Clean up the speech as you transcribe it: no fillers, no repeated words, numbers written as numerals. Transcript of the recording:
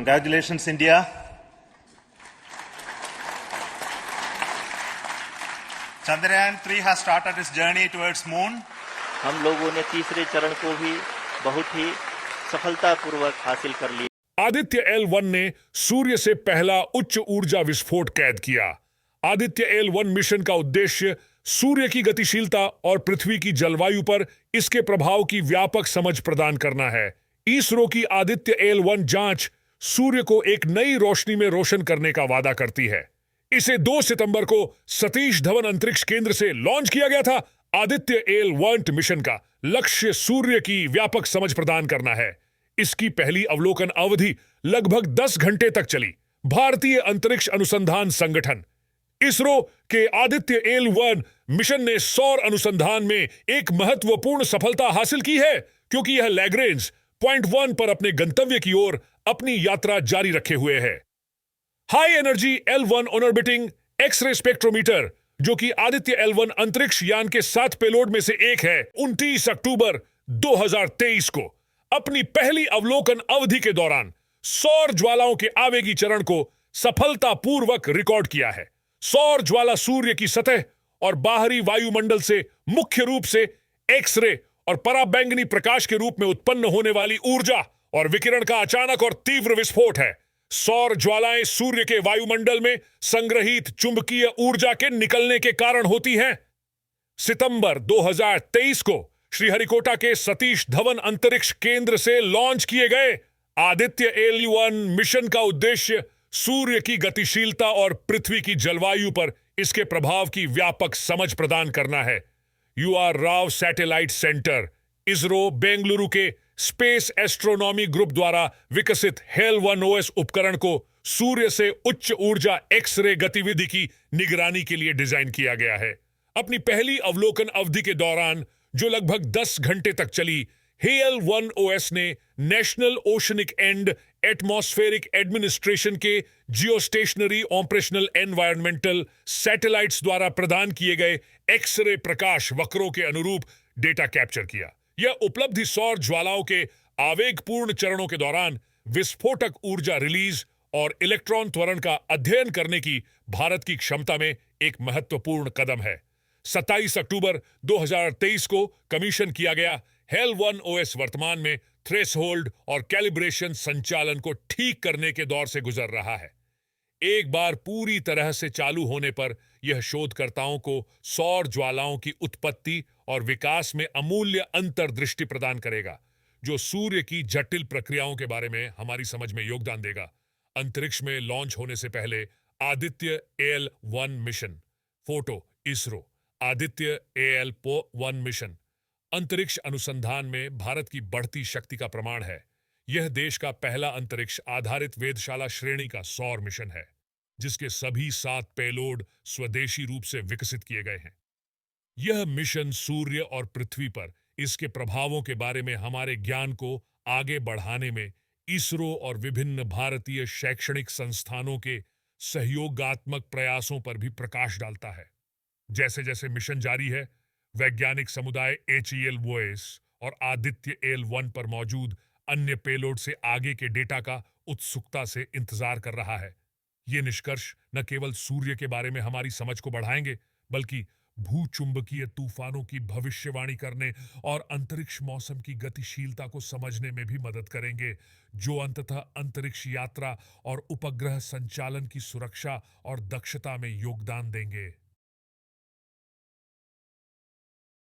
Congratulations, India. Chandrayaan 3 has started its journey towards moon. हम लोगों ने तीसरे चरण को भी बहुत ही सफलतापूर्वक हासिल कर लिया। आदित्य L1 ने सूर्य से पहला उच्च ऊर्जा विस्फोट कैद किया। आदित्य L1 मिशन का उद्देश्य सूर्य की गतिशीलता और पृथ्वी की जलवायु पर इसके प्रभाव की व्यापक समझ प्रदान करना है। इसरो की आदित्य L1 जांच सूर्य को एक नई रोशनी में रोशन करने का वादा करती है। इसे 2 सितंबर को सतीश धवन अंतरिक्ष केंद्र से लॉन्च किया गया था। आदित्य L1 मिशन का लक्ष्य सूर्य की व्यापक समझ प्रदान करना है। इसकी पहली अवलोकन अवधि लगभग 10 घंटे तक चली। भारतीय अंतरिक्ष अनुसंधान संगठन इसरो के आदित्य L1 मिशन ने सौर अनुसंधान में एक महत्वपूर्ण सफलता हासिल की है, क्योंकि यह लैग्रेंज पॉइंट 1 पर अपने गंतव्य की ओर अपनी यात्रा जारी रखे हुए है। High energy L1 orbiting X-ray spectrometer, जो कि आदित्य L1 अंतरिक्ष यान के 7 पेलोड में से एक है, 29 अक्टूबर 2023 को अपनी पहली अवलोकन अवधि के दौरान सौर ज्वालाओं के आवेगी चरण को सफलतापूर्वक रिकॉर्ड किया है। सौर ज्वाला सूर्य की सतह और बाहरी वायुमंडल से मुख्य रूप से एक्स-रे और पराबैंगनी प्रकाश के रूप में उत्पन्न होने वाली ऊर्जा और विकिरण का अचानक और तीव्र विस्फोट है। सौर ज्वालाएं सूर्य के वायुमंडल में संग्रहित चुंबकीय ऊर्जा के निकलने के कारण होती हैं। सितंबर 2023 को श्रीहरिकोटा के सतीश धवन अंतरिक्ष केंद्र से लॉन्च किए गए आदित्य L1 मिशन का उद्देश्य सूर्य की गतिशीलता और पृथ्वी की जलवायु पर इसके प्रभाव की व्यापक समझ प्रदान करना है। UR Rao satellite centre ISRO Bengaluru के स्पेस एस्ट्रोनॉमी ग्रुप द्वारा विकसित HALE-1OS उपकरण को सूर्य से उच्च ऊर्जा एक्स-रे गतिविधि की निगरानी के लिए डिजाइन किया गया है। अपनी पहली अवलोकन अवधि के दौरान, जो लगभग 10 घंटे तक चली, HALE-1OS ने national oceanic and atmospheric administration के जियोस्टेशनरी ऑपरेशनल एनवायरमेंटल सैटेलाइट्स द्वारा प्रदान किए गए एक्स-रे प्रकाश वक्रों के अनुरूप डेटा कैप्चर किया। यह उपलब्धि सौर ज्वालाओं के आवेगपूर्ण चरणों के दौरान विस्फोटक ऊर्जा रिलीज और इलेक्ट्रॉन त्वरण का अध्ययन करने की भारत की क्षमता में एक महत्वपूर्ण कदम है। 27 अक्टूबर 2023 को कमीशन किया गया HALE-1OS वर्तमान में थ्रेशहोल्ड और कैलिब्रेशन संचालन को ठीक करने के दौर से गुजर रहा है। एक बार पूरी तरह से चालू होने पर यह शोधकर्ताओं को सौर ज्वालाओं की उत्पत्ति और विकास में अमूल्य अंतर्दृष्टि प्रदान करेगा, जो सूर्य की जटिल प्रक्रियाओं के बारे में हमारी समझ में योगदान देगा। अंतरिक्ष में लॉन्च होने से पहले Aditya L1 mission. Photo ISRO Aditya AL1 mission अंतरिक्ष अनुसंधान में भारत की बढ़ती शक्ति का प्रमाण है। यह देश का पहला अंतरिक्ष आधारित वेधशाला श्रेणी का सौर मिशन है, जिसके सभी 7 पेलोड स्वदेशी रूप से विकसित किए गए हैं। यह मिशन सूर्य और पृथ्वी पर इसके प्रभावों के बारे में हमारे ज्ञान को आगे बढ़ाने में इसरो और विभिन्न भारतीय शैक्षणिक संस्थानों के सहयोगात्मक प्रयासों पर भी प्रकाश डालता है। जैसे जैसे मिशन जारी है, वैज्ञानिक समुदाय HALE-1OS और आदित्य L1 पर मौजूद अन्य पेलोड से आगे के डेटा का उत्सुकता से इंतजार कर रहा है। ये निष्कर्ष न केवल सूर्य के बारे में हमारी समझ को बढ़ाएंगे, बल्कि भूचुंबकीय तूफानों की भविष्यवाणी करने और अंतरिक्ष मौसम की गतिशीलता को समझने में भी मदद करेंगे, जो अंततः अंतरिक्ष यात्रा और उपग्रह संचालन की सुरक्षा और दक्षता में योगदान देंगे।